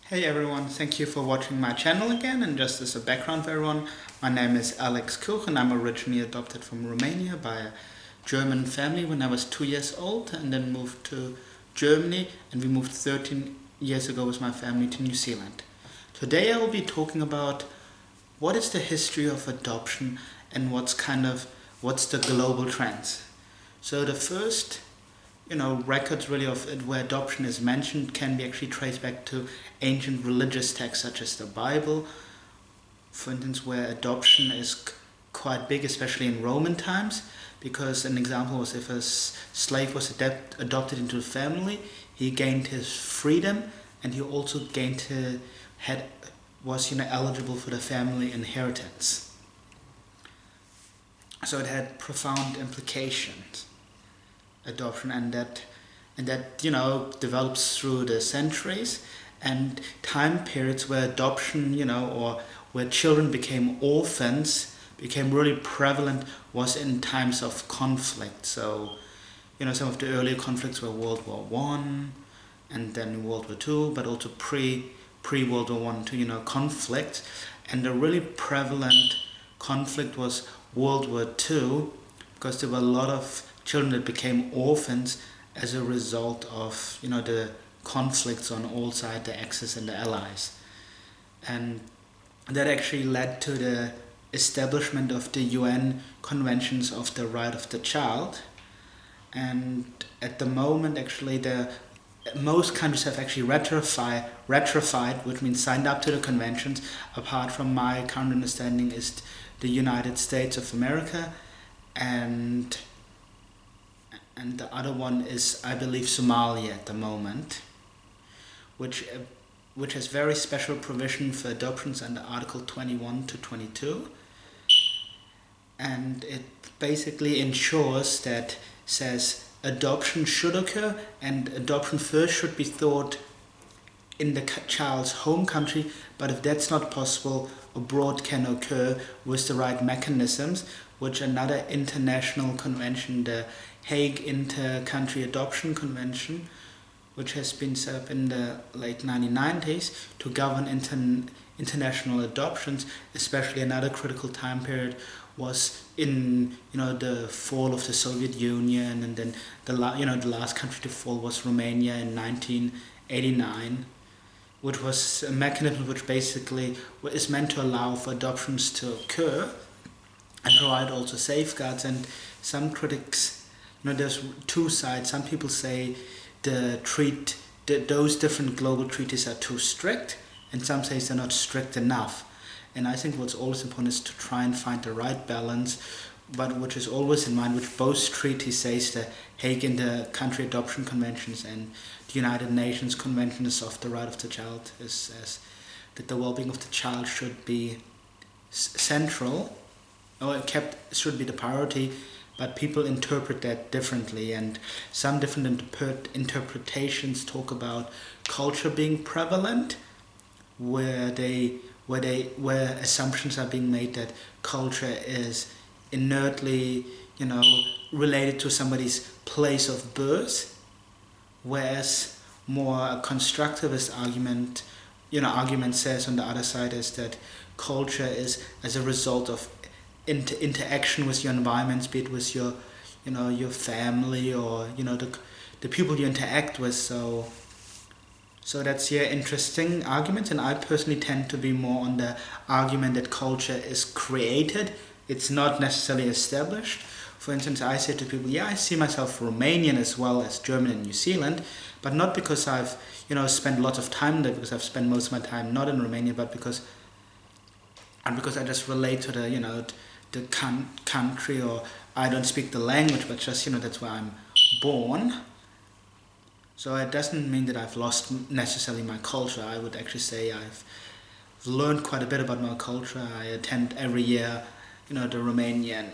Hey everyone, thank you for watching my channel again, and just as a background for everyone, my name is Alex Kuch and I'm originally adopted from Romania by a German family when I was 2 years old and then moved to Germany, and we moved 13 years ago with my family to New Zealand. Today I will be talking about what is the history of adoption and what's the global trends. So the first records really of it where adoption is mentioned can be actually traced back to ancient religious texts such as the Bible, for instance, where adoption is quite big, especially in Roman times, because an example was if a slave was adopted into a family, he gained his freedom and he also was eligible for the family inheritance. So it had profound implications, adoption, and that develops through the centuries, and time periods where adoption or where children became orphans became really prevalent was in times of conflict. So some of the earlier conflicts were World War One and then World War Two, but also pre World War One to conflict. And the really prevalent conflict was World War Two, because there were a lot of children that became orphans as a result of the conflicts on all sides, the Axis and the Allies, and that actually led to the establishment of the UN Conventions of the Right of the Child. And at the moment, actually, most countries have actually ratified, which means signed up to the conventions. Apart from my current understanding is the United States of America, and the other one is, I believe, Somalia at the moment, which has very special provision for adoptions under Article 21 to 22, and it basically ensures that says adoption should occur, and adoption first should be thought in the child's home country, but if that's not possible, abroad can occur with the right mechanisms, which another international convention, the Hague Inter-Country Adoption Convention, which has been set up in the late 1990s to govern international adoptions. Especially another critical time period was in the fall of the Soviet Union, and then the last country to fall was Romania in 1989, which was a mechanism which basically is meant to allow for adoptions to occur and provide also safeguards. And some critics, there's two sides. Some people say those different global treaties are too strict, and some say they're not strict enough. And I think what's always important is to try and find the right balance, but which is always in mind, which both treaties says, the Hague Inter-Country Adoption Conventions and the United Nations Conventions of the Right of the Child, is that the well-being of the child should be central, or should be the priority. But people interpret that differently, and some different interpretations talk about culture being prevalent, where assumptions are being made that culture is inertly related to somebody's place of birth, whereas more a constructivist argument says on the other side is that culture is as a result of interaction with your environments, be it with your family or the people you interact with. So that's interesting argument, and I personally tend to be more on the argument that culture is created, it's not necessarily established. For instance, I say to people, I see myself Romanian as well as German and New Zealand, but not because I've spent lots of time there, because I've spent most of my time not in Romania, but because I just relate to the country, or I don't speak the language, but just that's where I'm born. So it doesn't mean that I've lost necessarily my culture. I would actually say I've learned quite a bit about my culture. I attend every year the Romanian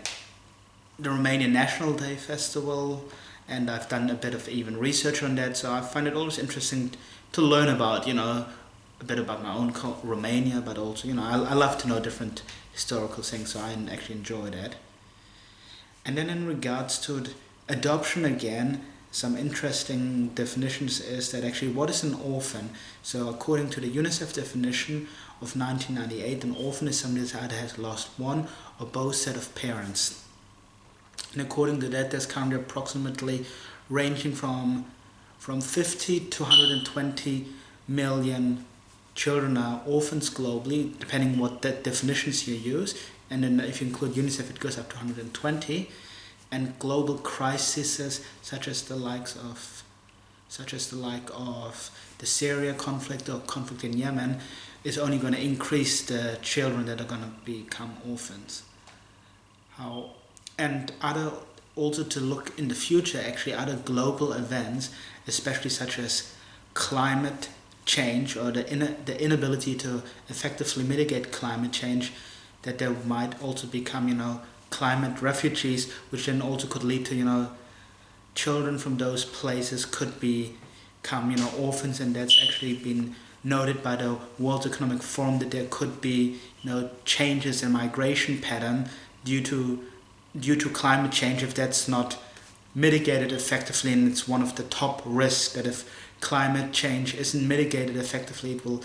National Day Festival, and I've done a bit of even research on that. So I find it always interesting to learn about a bit about my own Romania, but also I love to know different historical things, so I actually enjoy that. And then in regards to adoption again, some interesting definitions is that actually what is an orphan? So according to the UNICEF definition of 1998, an orphan is somebody that either has lost one or both set of parents. And according to that, there's currently approximately ranging from 50 to 120 million children are orphans globally, depending what definitions you use. And then if you include UNICEF, it goes up to 120. And global crises such as the like of the Syria conflict or conflict in Yemen is only going to increase the children that are going to become orphans. Also to look in the future, actually other global events, especially such as climate change or the inability to effectively mitigate climate change, that there might also become climate refugees, which then also could lead to children from those places could become orphans. And that's actually been noted by the World Economic Forum, that there could be changes in migration pattern due to climate change if that's not mitigated effectively. And it's one of the top risks that if climate change isn't mitigated effectively, it will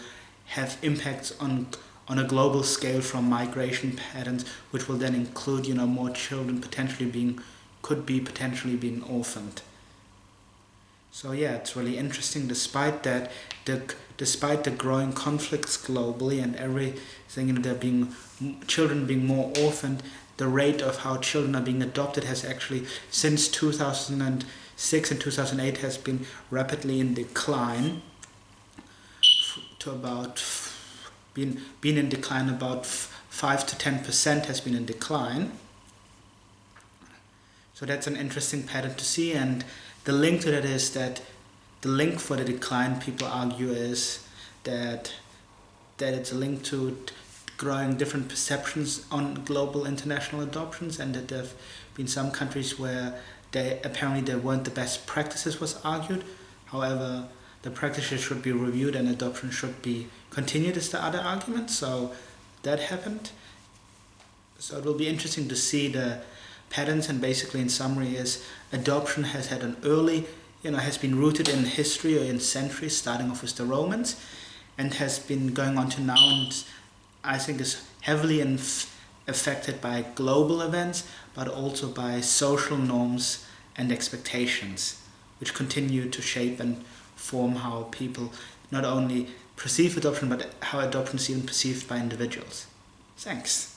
have impacts on a global scale from migration patterns, which will then include more children potentially being orphaned. So yeah, it's really interesting. Despite that, despite the growing conflicts globally and everything, there being children being more orphaned, the rate of how children are being adopted has actually, since 2006 and 2008, has been rapidly in decline to about been in decline. About 5 to 10% has been in decline. So that's an interesting pattern to see. And the link to that is that the link for the decline, people argue, is that it's a link to growing different perceptions on global international adoptions, and that there have been some countries where they weren't the best practices, was argued. However, the practices should be reviewed and adoption should be continued, is the other argument. So that happened. So it will be interesting to see the patterns, and basically in summary is adoption has had an early, has been rooted in history or in centuries, starting off with the Romans, and has been going on to now, and I think is heavily affected by global events, but also by social norms and expectations, which continue to shape and form how people not only perceive adoption, but how adoption is even perceived by individuals. Thanks.